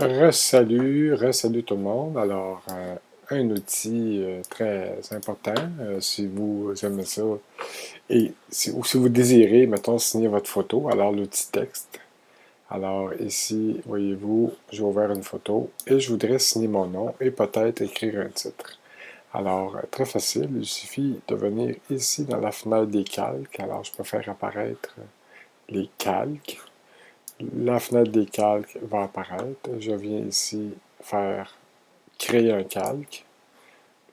Re-salut tout le monde. Alors, un outil très important si vous aimez ça et ou si vous désirez, mettons, signer votre photo, alors l'outil texte. Alors ici, voyez-vous, j'ai ouvert une photo et je voudrais signer mon nom et peut-être écrire un titre. Alors, très facile, il suffit de venir ici dans la fenêtre des calques. Alors, je peux faire apparaître les calques. La fenêtre des calques va apparaître. Je viens ici faire créer un calque.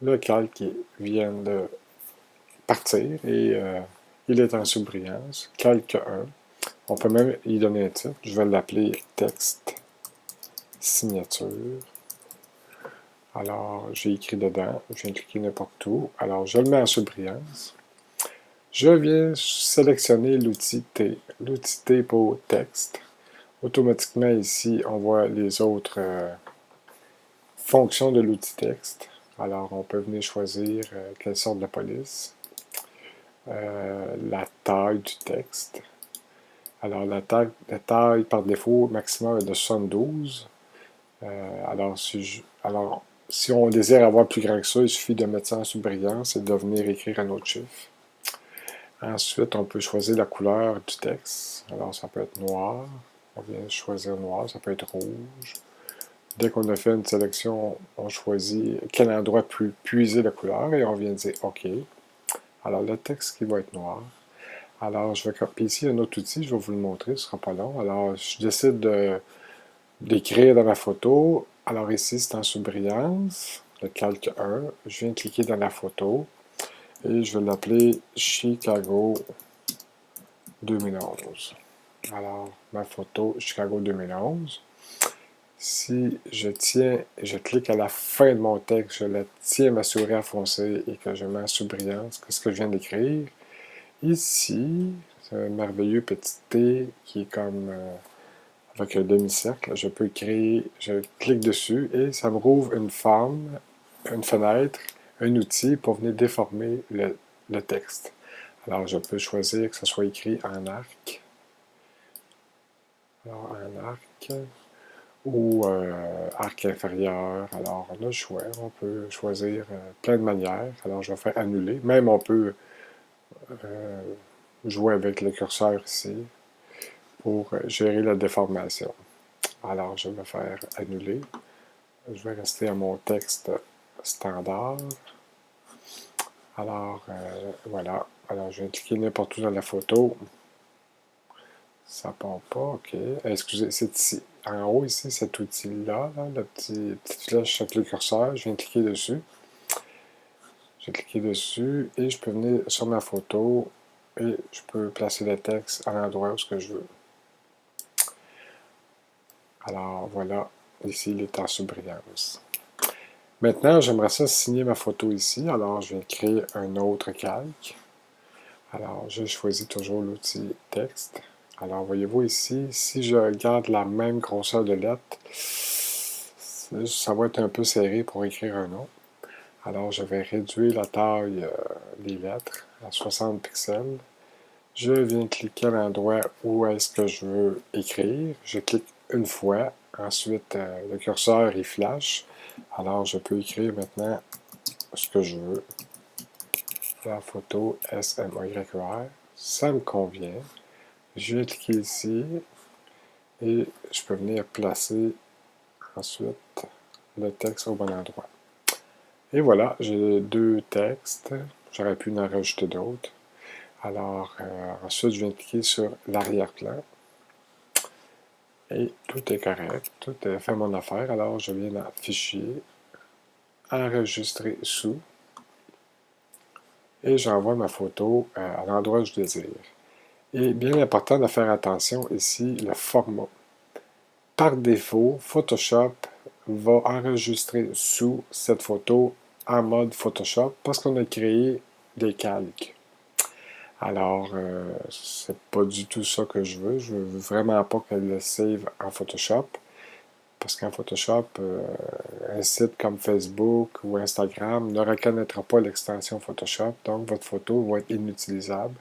Le calque vient de partir et il est en surbrillance. Calque 1. On peut même y donner un titre. Je vais l'appeler texte signature. Alors, j'ai écrit dedans. Je viens cliquer n'importe où. Alors, je le mets en surbrillance. Je viens sélectionner l'outil T. L'outil T pour texte. Automatiquement, ici, on voit les autres fonctions de l'outil texte. Alors, on peut venir choisir quelle sorte de police, la taille du texte. Alors, la taille par défaut maximum est de 72. Si on désire avoir plus grand que ça, il suffit de mettre ça en surbrillance et de venir écrire un autre chiffre. Ensuite, on peut choisir la couleur du texte. Alors, ça peut être noir. On vient choisir noir. Ça peut être rouge. Dès qu'on a fait une sélection, on choisit quel endroit peut puiser la couleur et on vient dire OK. Alors, le texte qui va être noir. Alors, je vais copier ici un autre outil, je vais vous le montrer, ce ne sera pas long. Alors, je décide d'écrire dans la photo. Alors, ici, c'est en surbrillance, le calque 1. Je viens cliquer dans la photo et je vais l'appeler Chicago 2011. Alors, ma photo Chicago 2011. Si je clique à la fin de mon texte, je la tiens ma souris enfoncée et que je mets en surbrillance, ce que je viens d'écrire. Ici, c'est un merveilleux petit T qui est comme avec un demi-cercle. Je peux créer, je clique dessus et ça me rouvre une fenêtre, un outil pour venir déformer le texte. Alors, je peux choisir que ce soit écrit en arc. Alors, en arc ou arc inférieur. Alors, on a le choix. On peut choisir plein de manières. Alors, je vais faire annuler. Même on peut jouer avec le curseur ici pour gérer la déformation. Alors, je vais faire annuler. Je vais rester à mon texte standard. Alors, voilà. Alors, je vais cliquer n'importe où dans la photo. Ça ne part pas, OK. Excusez, c'est ici. En haut, ici, cet outil-là, la petite flèche avec le curseur, je viens cliquer dessus. Je vais cliquer dessus et je peux venir sur ma photo et je peux placer le texte à l'endroit où je veux. Alors, voilà. Ici, il est en surbrillance. Maintenant, j'aimerais ça signer ma photo ici. Alors, je vais créer un autre calque. Alors, je choisis toujours l'outil texte. Alors, voyez-vous ici, si je garde la même grosseur de lettres, ça va être un peu serré pour écrire un nom. Alors, je vais réduire la taille des lettres à 60 pixels. Je viens cliquer à l'endroit où est-ce que je veux écrire. Je clique une fois. Ensuite, le curseur, il flash. Alors, je peux écrire maintenant ce que je veux. La photo SMAYR. Ça me convient. Je vais cliquer ici et je peux venir placer ensuite le texte au bon endroit. Et voilà, j'ai deux textes. J'aurais pu en rajouter d'autres. Alors, ensuite, je viens cliquer sur l'arrière-plan. Et tout est correct. Tout est fait mon affaire. Alors, je viens dans Fichier, Enregistrer sous. Et j'envoie ma photo à l'endroit où je désire. Et bien important de faire attention ici, le format. Par défaut, Photoshop va enregistrer sous cette photo en mode Photoshop parce qu'on a créé des calques. Alors, c'est pas du tout ça que je veux. Je veux vraiment pas qu'elle le save en Photoshop. Parce qu'en Photoshop, un site comme Facebook ou Instagram ne reconnaîtra pas l'extension Photoshop, donc votre photo va être inutilisable.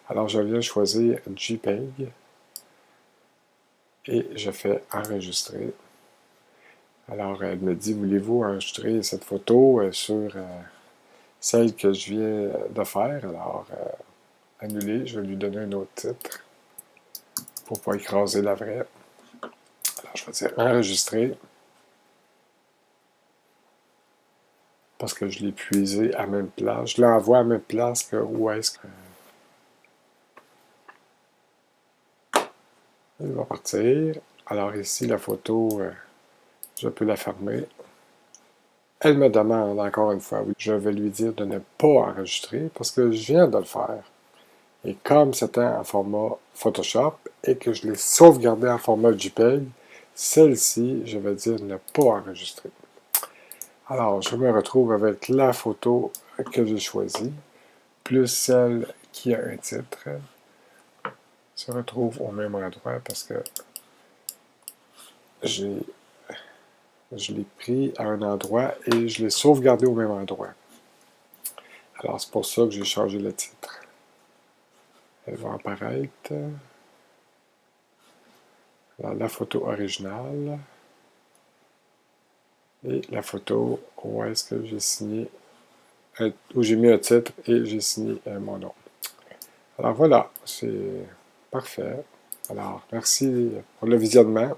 Alors, je viens choisir JPEG et je fais enregistrer. Alors, elle me dit, voulez-vous enregistrer cette photo sur celle que je viens de faire? Alors, annuler, je vais lui donner un autre titre pour ne pas écraser la vraie. Alors, je vais dire enregistrer parce que je l'ai puisé à la même place. Je l'envoie à la même place que où est-ce que... Il va partir. Alors ici, la photo, je peux la fermer. Elle me demande encore une fois, oui, je vais lui dire de ne pas enregistrer parce que je viens de le faire. Et comme c'était en format Photoshop et que je l'ai sauvegardé en format JPEG, celle-ci, je vais dire ne pas enregistrer. Alors, je me retrouve avec la photo que j'ai choisie, plus celle qui a un titre, se retrouve au même endroit parce que je l'ai pris à un endroit et je l'ai sauvegardé au même endroit. Alors, c'est pour ça que j'ai changé le titre. Elle va apparaître. Alors, la photo originale. Et la photo où est-ce que j'ai signé, où j'ai mis un titre et j'ai signé mon nom. Alors voilà, c'est parfait. Alors, merci pour le visionnement.